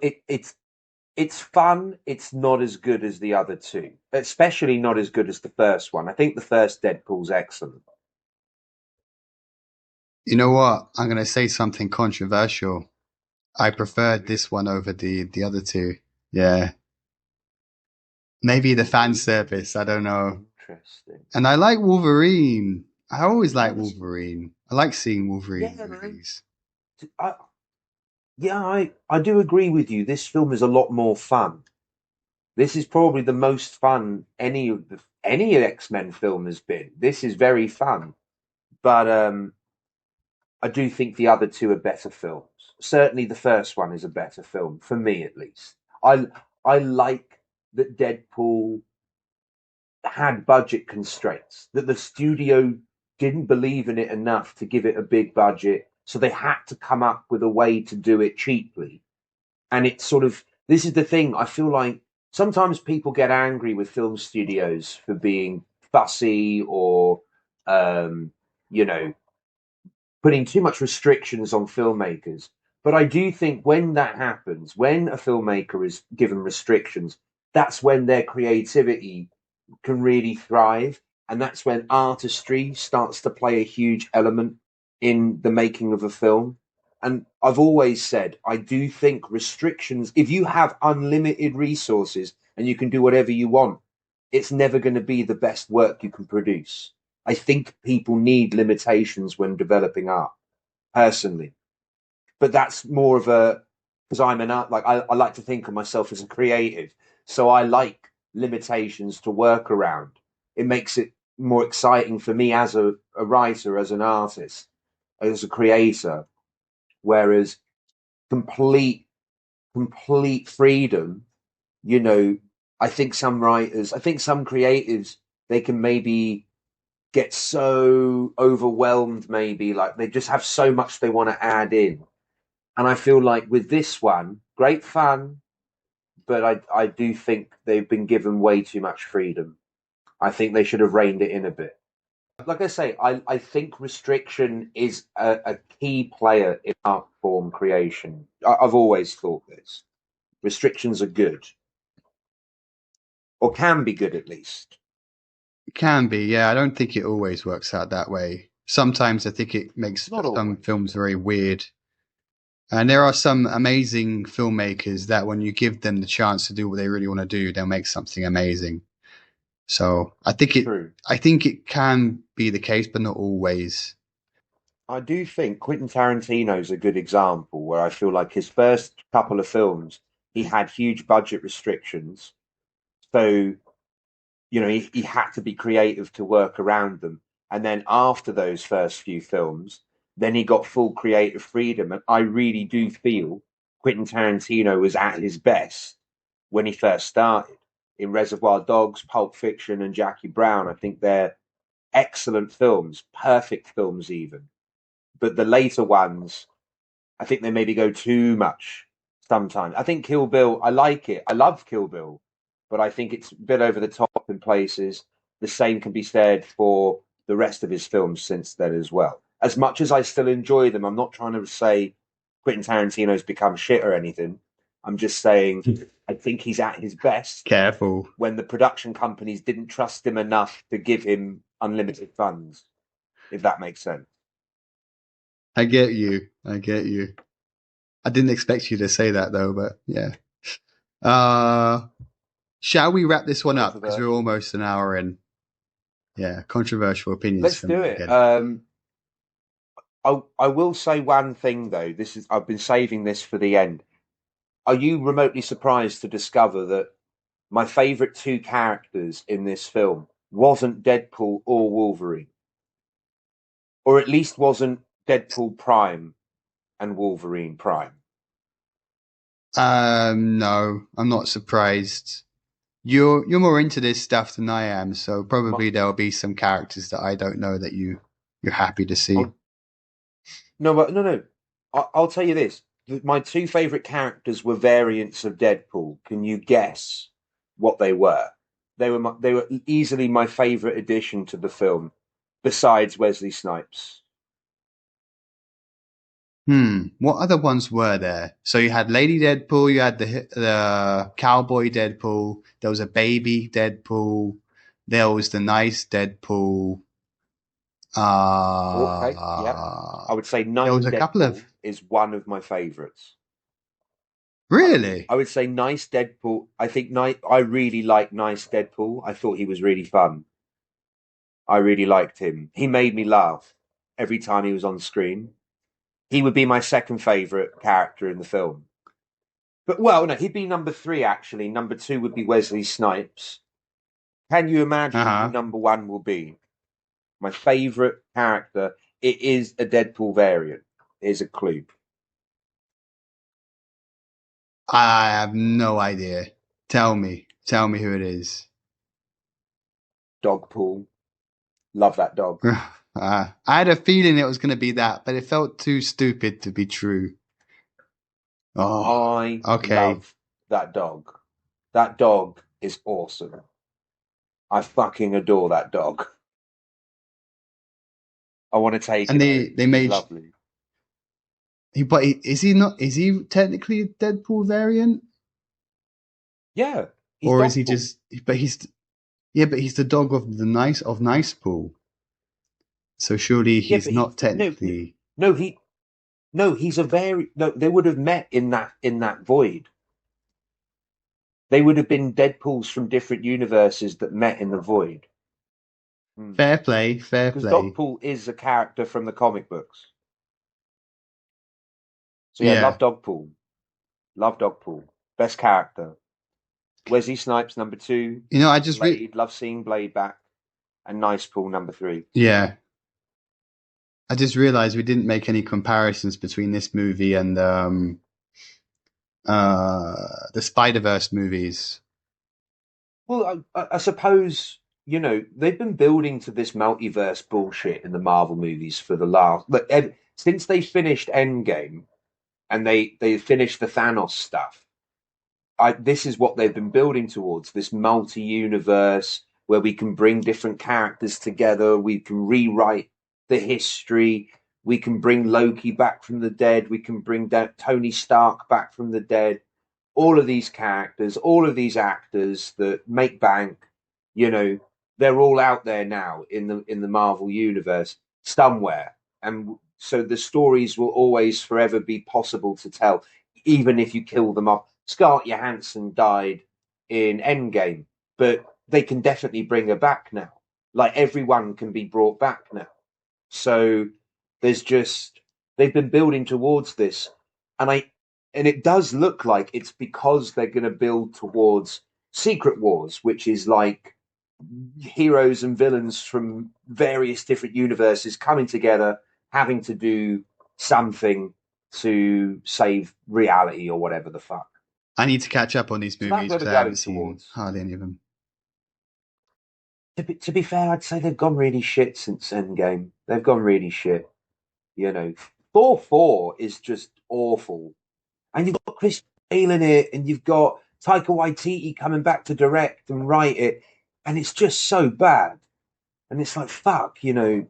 it's fun. It's not as good as the other two, especially not as good as the first one. I think the first Deadpool's excellent. You know what? I'm going to say something controversial. I preferred this one over the other two. Yeah. Maybe the fan service. I don't know. Interesting. And I like Wolverine. I always like Wolverine. I like seeing Wolverine movies. I, I do agree with you. This film is a lot more fun. This is probably the most fun any X-Men film has been. This is very fun, but I do think the other two are better films. Certainly, the first one is a better film for me, at least. I like that Deadpool had budget constraints, that the studio didn't believe in it enough to give it a big budget, so they had to come up with a way to do it cheaply. And it's sort of, this is the thing, I feel like sometimes people get angry with film studios for being fussy or, you know, putting too much restrictions on filmmakers. But I do think when that happens, when a filmmaker is given restrictions, that's when their creativity can really thrive. And that's when artistry starts to play a huge element in the making of a film. And I've always said, I do think restrictions, if you have unlimited resources and you can do whatever you want, it's never going to be the best work you can produce. I think people need limitations when developing art, personally. But that's more of a, because I'm an art, like I like to think of myself as a creative. So I like limitations to work around. It makes it more exciting for me as a writer, as an artist, as a creator. Whereas complete, complete freedom, you know, I think some writers, I think some creatives, they can maybe get so overwhelmed, maybe like they just have so much they want to add in. And I feel like with this one, great fun, but I do think they've been given way too much freedom. I think they should have reined it in a bit. Like I say, I think restriction is a key player in art form creation. I've always thought this. Restrictions are good, or can be good at least. It can be, yeah. I don't think it always works out that way. Sometimes I think it makes Not some always. films very weird. And there are some amazing filmmakers that when you give them the chance to do what they really want to do, they'll make something amazing. So True. I think it can be the case, but not always. I do think Quentin Tarantino's a good example where I feel like his first couple of films, he had huge budget restrictions. So, you know, he had to be creative to work around them. And then after those first few films, then he got full creative freedom. And I really do feel Quentin Tarantino was at his best when he first started. In Reservoir Dogs, Pulp Fiction, and Jackie Brown, I think they're excellent films, perfect films, even. But the later ones, I think they maybe go too much sometimes. I think Kill Bill, I like it. I love Kill Bill, but I think it's a bit over the top in places. The same can be said for the rest of his films since then as well. As much as I still enjoy them, I'm not trying to say Quentin Tarantino's become shit or anything. I'm just saying, I think he's at his best Careful. when the production companies didn't trust him enough to give him unlimited funds, if that makes sense. I get you. I get you. I didn't expect you to say that though, but yeah. Shall we wrap this one up? Because we're Controversial. almost an hour in. Yeah, controversial opinions Let's for do me it. again. I will say one thing though. I've been saving this for the end. Are you remotely surprised to discover that my favourite two characters in this film wasn't Deadpool or Wolverine? Or at least wasn't Deadpool Prime and Wolverine Prime. No, I'm not surprised. You're more into this stuff than I am, so probably there'll be some characters that I don't know that you're happy to see. No. I'll tell you this. My two favourite characters were variants of Deadpool. Can you guess what they were? They were easily my favourite addition to the film, besides Wesley Snipes. What other ones were there? So you had Lady Deadpool, you had the cowboy Deadpool, there was a baby Deadpool, there was the nice Deadpool. Okay, yeah. I would say There Nice was a couple Deadpool of is one of my favourites. really. I would say Nice Deadpool. I really like Nice Deadpool. I thought he was really fun. I really liked him. He made me laugh every time he was on screen. He would be my second favourite character in the film. But well, no, he'd be number three actually. Number two would be Wesley Snipes. Can you imagine who Uh-huh. number one will be? My favourite character. It is a Deadpool variant. Here's a clue. I have no idea. Tell me who it is. Dogpool. Love that dog. I had a feeling it was going to be that, but it felt too stupid to be true. Oh, I okay. love that dog. That dog is awesome. I fucking adore that dog. I want to take And him they home. they He's made lovely. is he not? Is he technically a Deadpool variant, Yeah, he's or is he Dogpool. just? But he's yeah, but he's the dog of the nice pool. So surely Yeah, he's but he not technically. no he no he's a very no. They would have met in that void. They would have been Deadpools from different universes that met in the void. Fair play, fair Because play. Dogpool is a character from the comic books. So yeah, Yeah, love Dogpool. Love Dogpool. Best character. Wesley Snipes number two. I just Blade. Love seeing Blade back. And Nice Pool number three. yeah. I just realized we didn't make any comparisons between this movie and the Spider-Verse movies. Well, I suppose they've been building to this multiverse bullshit in the Marvel movies for the last since they finished Endgame and they finished the Thanos stuff. This is what they've been building towards, this multi-universe where we can bring different characters together, we can rewrite the history, we can bring Loki back from the dead, we can bring Tony Stark back from the dead. All of these characters, all of these actors that make bank, they're all out there now in the Marvel universe somewhere. And so the stories will always forever be possible to tell, even if you kill them off. Scarlett Johansson died in Endgame, but they can definitely bring her back now. Like everyone can be brought back now. So they've been building towards this, and it does look like it's because they're going to build towards Secret Wars, which is like heroes and villains from various different universes coming together, having to do something to save reality or whatever the fuck. I need to catch up on these So that's movies where because they're I haven't going seen towards. hardly any of them. To be fair, I'd say they've gone really shit since Endgame. They've gone really shit. 4-4 is just awful. And you've got Chris Bale in it, and you've got Taika Waititi coming back to direct and write it, and it's just so bad. And it's like, fuck, you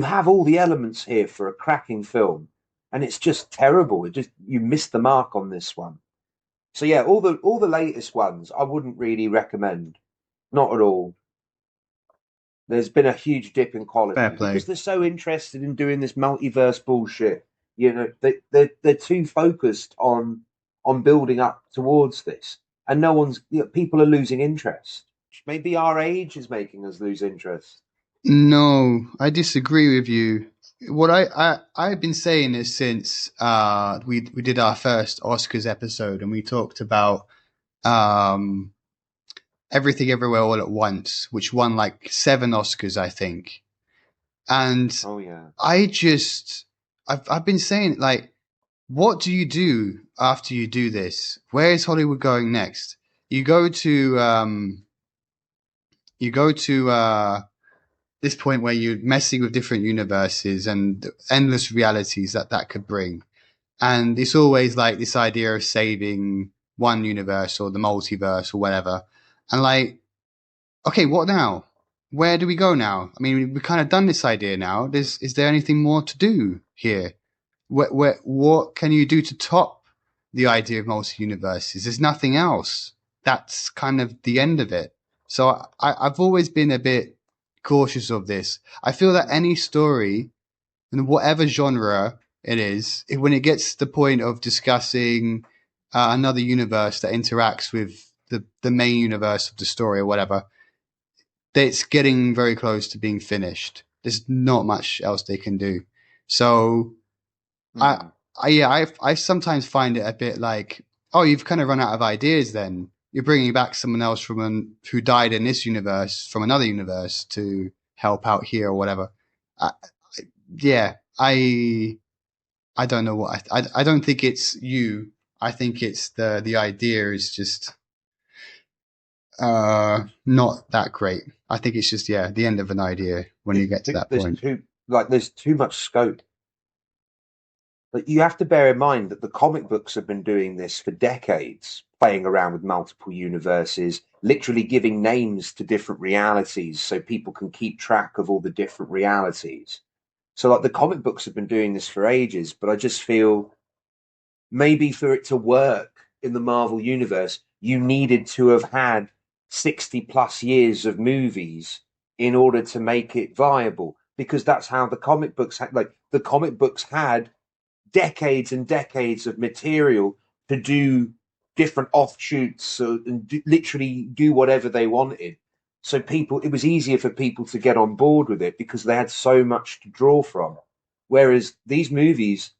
have all the elements here for a cracking film, and it's just terrible. You missed the mark on this one. So yeah, all the latest ones I wouldn't really recommend. Not at all. There's been a huge dip in Fair quality because play. they're so interested in doing this multiverse bullshit. You know, they're too focused on building up towards this, and no one's. People are losing interest. Maybe our age is making us lose interest. No, I disagree with you. What I've been saying is since we did our first Oscars episode and we talked about um Everything Everywhere All at Once, which won like 7 Oscars, I think. And Oh yeah. I've been saying, like, what do you do after you do this? Where is Hollywood going next? You go to you go to this point where you're messing with different universes and endless realities that could bring. And it's always like this idea of saving one universe or the multiverse or whatever. And like, okay, what now? Where do we go now? I mean, we've kind of done this idea now. Is there anything more to do here? What can you do to top the idea of multi universes? There's nothing else. That's kind of the end of it. So I've always been a bit cautious of this. I feel that any story, in whatever genre it is, when it gets to the point of discussing another universe that interacts with the main universe of the story or whatever, it's getting very close to being finished. There's not much else they can do. So I, Hmm. I sometimes find it a bit like, oh, you've kind of run out of ideas. Then you're bringing back someone else who died in this universe from another universe to help out here or whatever. I, yeah, I don't know I don't think it's you. I think it's the idea is just not that great. I think it's just the end of an idea when you get to that There's point. too there's too much scope. But you have to bear in mind that the comic books have been doing this for decades, playing around with multiple universes, literally giving names to different realities so people can keep track of all the different realities. So, like, the comic books have been doing this for ages, but I just feel maybe for it to work in the Marvel universe, you needed to have had 60 plus years of movies in order to make it viable because that's how the comic books had, like, the comic books had decades and decades of material to do different offshoots and literally do whatever they wanted. So people, it was easier for people to get on board with it because they had so much to draw from. Whereas these movies,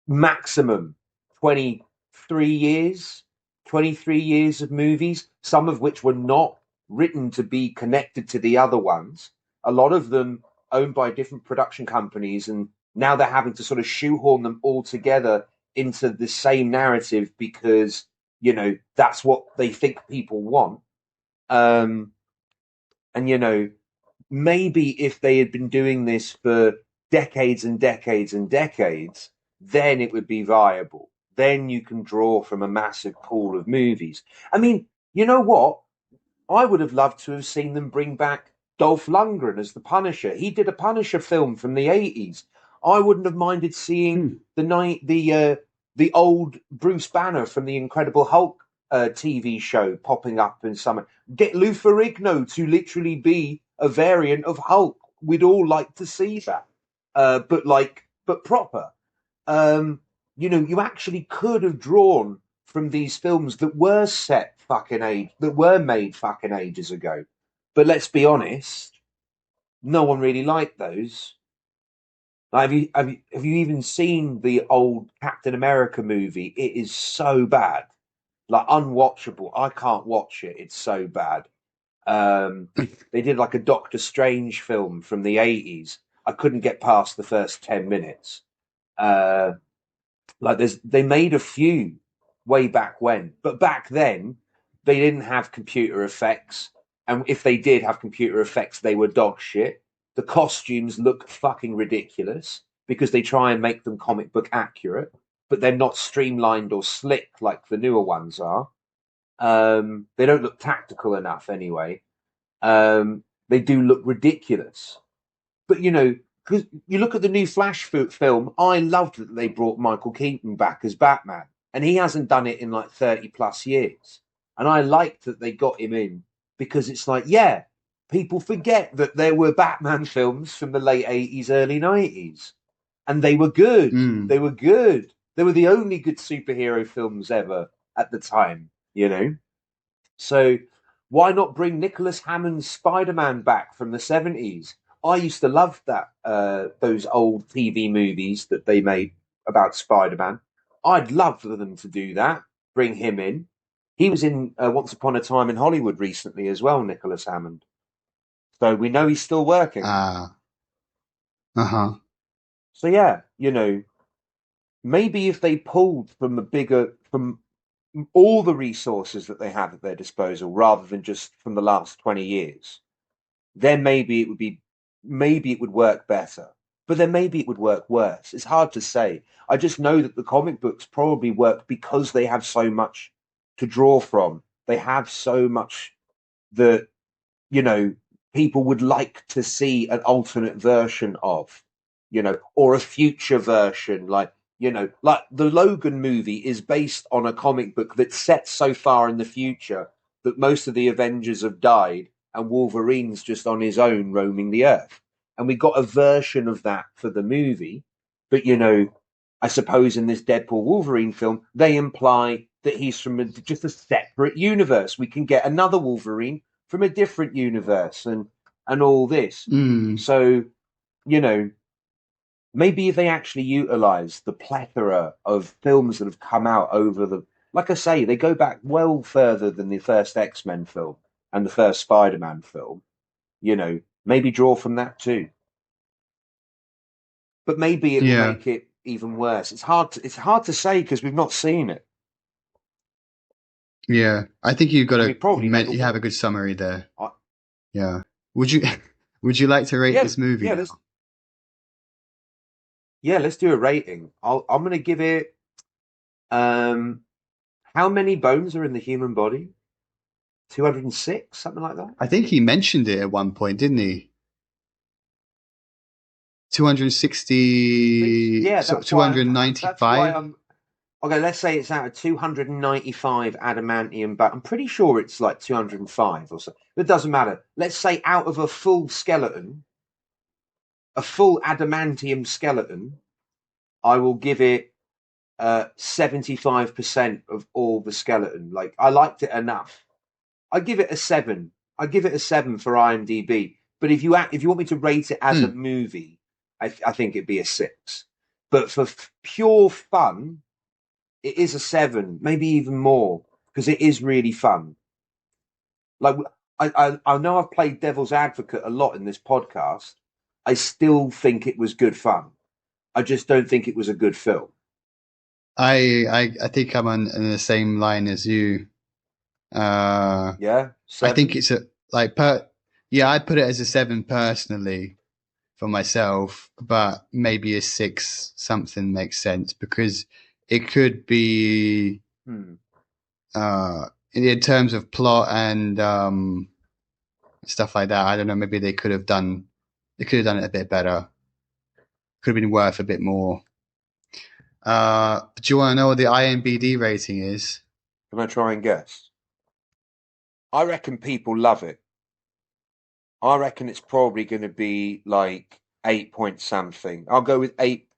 maximum 23 years, 23 years of movies, some of which were not written to be connected to the other ones. A lot of them owned by different production companies, and now they're having to sort of shoehorn them all together into the same narrative because, that's what they think people want. Um, and, maybe if they had been doing this for decades and decades and decades, then it would be viable. Then you can draw from a massive pool of movies. I mean, you know what? I would have loved to have seen them bring back Dolph Lundgren as the Punisher. He did a Punisher film from the 80s. I wouldn't have minded seeing Hmm. the old Bruce Banner from the Incredible Hulk TV show popping up in summer. Get Lou Ferrigno to literally be a variant of Hulk. We'd all like to see that, but proper. Um, you actually could have drawn from these films that were that were made fucking ages ago. But let's be honest, no one really liked those. Like, have you even seen the old Captain America movie? It is so bad, like unwatchable. I can't watch it. It's so bad. Um, they did like a Doctor Strange film from the 80s. I couldn't get past the first 10 minutes. Uh, they made a few way back when, but back then they didn't have computer effects, and if they did have computer effects, they were dog shit. The costumes look fucking ridiculous because they try and make them comic book accurate, but they're not streamlined or slick like the newer ones are. They don't look tactical enough anyway. They do look ridiculous. But because you look at the new Flash film, I loved that they brought Michael Keaton back as Batman. and he hasn't done it in like 30 plus years. And I liked that they got him in because it's like, yeah, people forget that there were Batman films from the late 80s, early 90s, and they were good. Mm. They were good. They were the only good superhero films ever at the time, you know? So why not bring Nicholas Hammond's Spider-Man back from the 70s? I used to love that those old TV movies that they made about Spider-Man. I'd love for them to do that. Bring him in. He was in Once Upon a Time in Hollywood recently as well, Nicholas Hammond. So we know he's still working. Uh-huh. So yeah, maybe if they pulled from all the resources that they have at their disposal rather than just from the last 20 years, then maybe it would work better. But then maybe it would work worse. It's hard to say. I just know that the comic books probably work because they have so much to draw from. They have so much that, people would like to see an alternate version of, or a future version. Like the Logan movie is based on a comic book that's set so far in the future that most of the Avengers have died and Wolverine's just on his own roaming the earth. And we got a version of that for the movie. But, I suppose in this Deadpool Wolverine film, they imply that he's from just a separate universe. We can get another Wolverine from a different universe and all this. Mm. So, maybe if they actually utilize the plethora of films that have come out like I say, they go back well further than the first X-Men film and the first Spider-Man film, maybe draw from that too. But maybe it will make it even worse. It's hard to say because we've not seen it. Yeah, I think you've got you have a good summary there. Yeah. Would you like to rate this movie? Let's do a rating. I'm going to give it. How many bones are in the human body? 206, something like that. I think he mentioned it at one point, didn't he? 260. Yeah, so 295. Okay, let's say it's out of 295 adamantium, but I'm pretty sure it's like 205 or so. It doesn't matter. Let's say out of a full skeleton, a full adamantium skeleton, I will give it 75% of all the skeleton. Like, I liked it enough. I give it a 7. I give it a 7 for IMDb. But if you want me to rate it as a movie, I think it'd be a 6. But for pure fun, it is a 7, maybe even more, because it is really fun. Like I know I've played devil's advocate a lot in this podcast. I still think it was good fun. I just don't think it was a good film. I think I'm on the same line as you. Yeah, 7? I think it's I'd put it as a 7 personally for myself, but maybe a 6 something makes sense because it could be in terms of plot and stuff like that. I don't know. Maybe they could have done it a bit better. Could have been worth a bit more. Do you want to know what the IMDb rating is? Can I try and guess? I reckon people love it. I reckon it's probably going to be like 8 point something. I'll go with 8.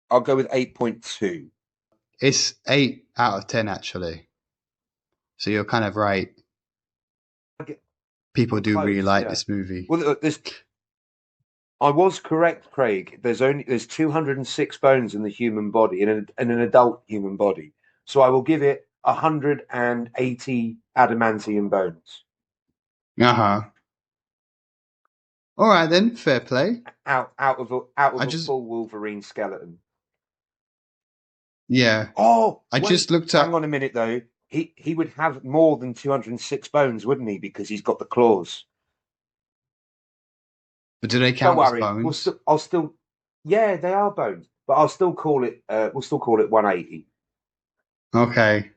I'll go with 8.2. It's 8 out of 10 actually. So you're kind of right. People do really like this movie. Well, I was correct, Craig. There's 206 bones in the human body, in an adult human body. So I will give it 180 adamantium bones. Uh-huh. All right then, fair play. Out of a full Wolverine skeleton. Yeah. Oh, just looked up. Hang on a minute though. He would have more than 206 bones, wouldn't he? Because he's got the claws. But do they count as bones? Yeah, they are bones. But I'll still call it. We'll still call it 180. Okay.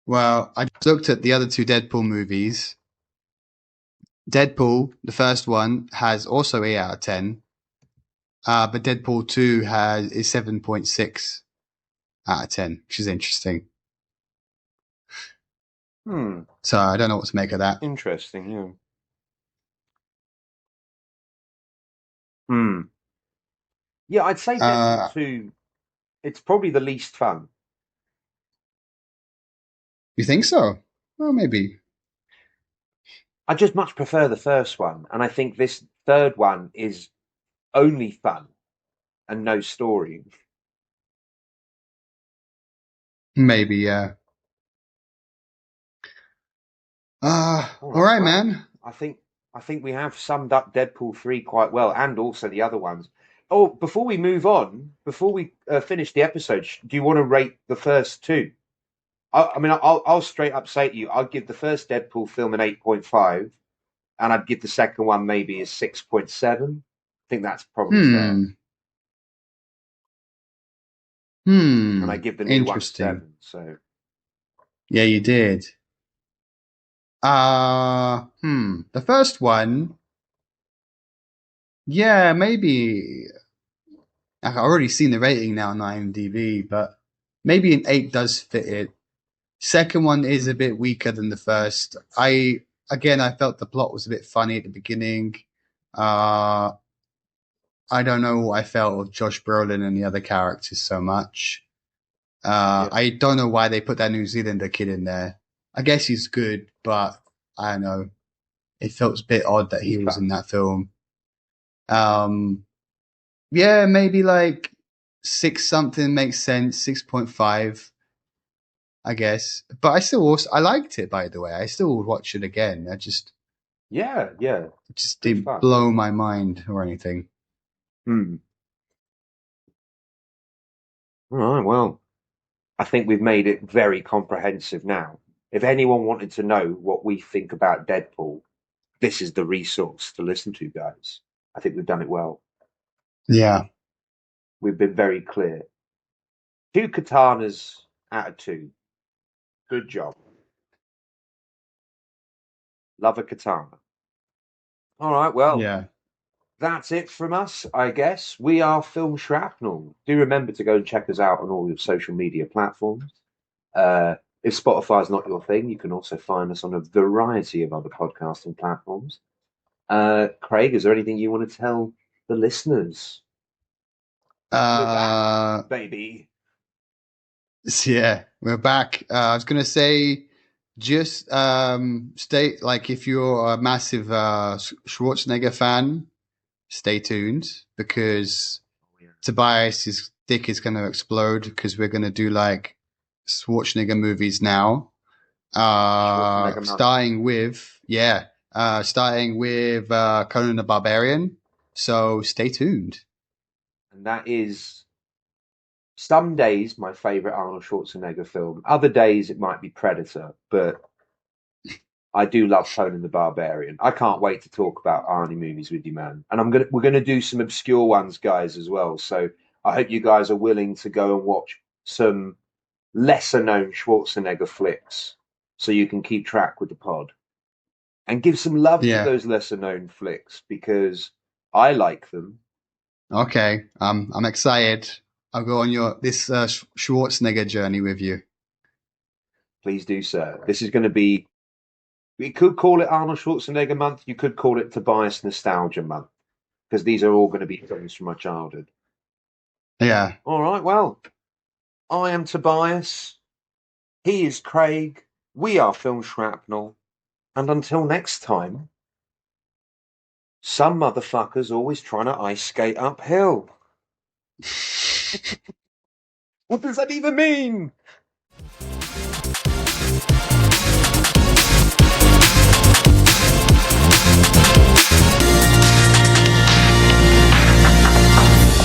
Well, I just looked at the other 2 Deadpool movies. Deadpool, the first one, has also 8 out of 10. But Deadpool 2 is 7.6. out of 10, which is interesting. So I don't know what to make of that. Interesting, yeah. Yeah, I'd say Deadpool 2, it's probably the least fun. You think so? Well, maybe. I just much prefer the first one, and I think this third one is only fun and no story. Maybe, yeah. All right, man. I think we have summed up Deadpool 3 quite well, and also the other ones. Oh, before we move on, before we finish the episode, do you want to rate the first two? I'll straight up say to you, I'd give the first Deadpool film an 8.5, and I'd give the second one maybe a 6.7. I think that's probably fair. And I give the new one a 7. So yeah, you did. The first one, yeah, maybe. I've already seen the rating now on IMDb, but maybe an 8 does fit it. Second one is a bit weaker than the first. I felt the plot was a bit funny at the beginning. I don't know what I felt of Josh Brolin and the other characters so much. I don't know why they put that New Zealander kid in there. I guess he's good, but I don't know. It felt a bit odd that he was in that film. Yeah, maybe like 6 something makes sense. 6.5, I guess. But I liked it, by the way. I still would watch it again. It just didn't blow my mind or anything. All right, well, I think we've made it very comprehensive now. If anyone wanted to know what we think about Deadpool, this is the resource to listen to, guys. I think we've done it well. Yeah. We've been very clear. 2 katanas out of 2. Good job. Love a katana. All right, well, yeah. That's it from us, I guess. We are Film Shrapnel. Do remember to go and check us out on all your social media platforms. If Spotify is not your thing, you can also find us on a variety of other podcasting platforms. Craig, is there anything you want to tell the listeners? We're back, baby. Yeah, we're back. I was going to say, just stay, like, if you're a massive Schwarzenegger fan, stay tuned, because Tobias's dick is going to explode, because we're going to do like Schwarzenegger movies now, starting with Conan the Barbarian. So stay tuned. And that is some days my favorite Arnold Schwarzenegger film. Other days it might be Predator, but I do love Conan the Barbarian. I can't wait to talk about Arnie movies with you, man. And we're gonna do some obscure ones, guys, as well. So I hope you guys are willing to go and watch some lesser known Schwarzenegger flicks, so you can keep track with the pod and give some love to those lesser known flicks, because I like them. Okay, I'm excited. I'll go on this Schwarzenegger journey with you. Please do, sir. This is going to be. We could call it Arnold Schwarzenegger month. You could call it Tobias Nostalgia month, because these are all going to be films from my childhood. Yeah. All right. Well, I am Tobias. He is Craig. We are Film Shrapnel. And until next time, some motherfuckers always trying to ice skate uphill. What does that even mean?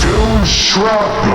Film Shrapnel.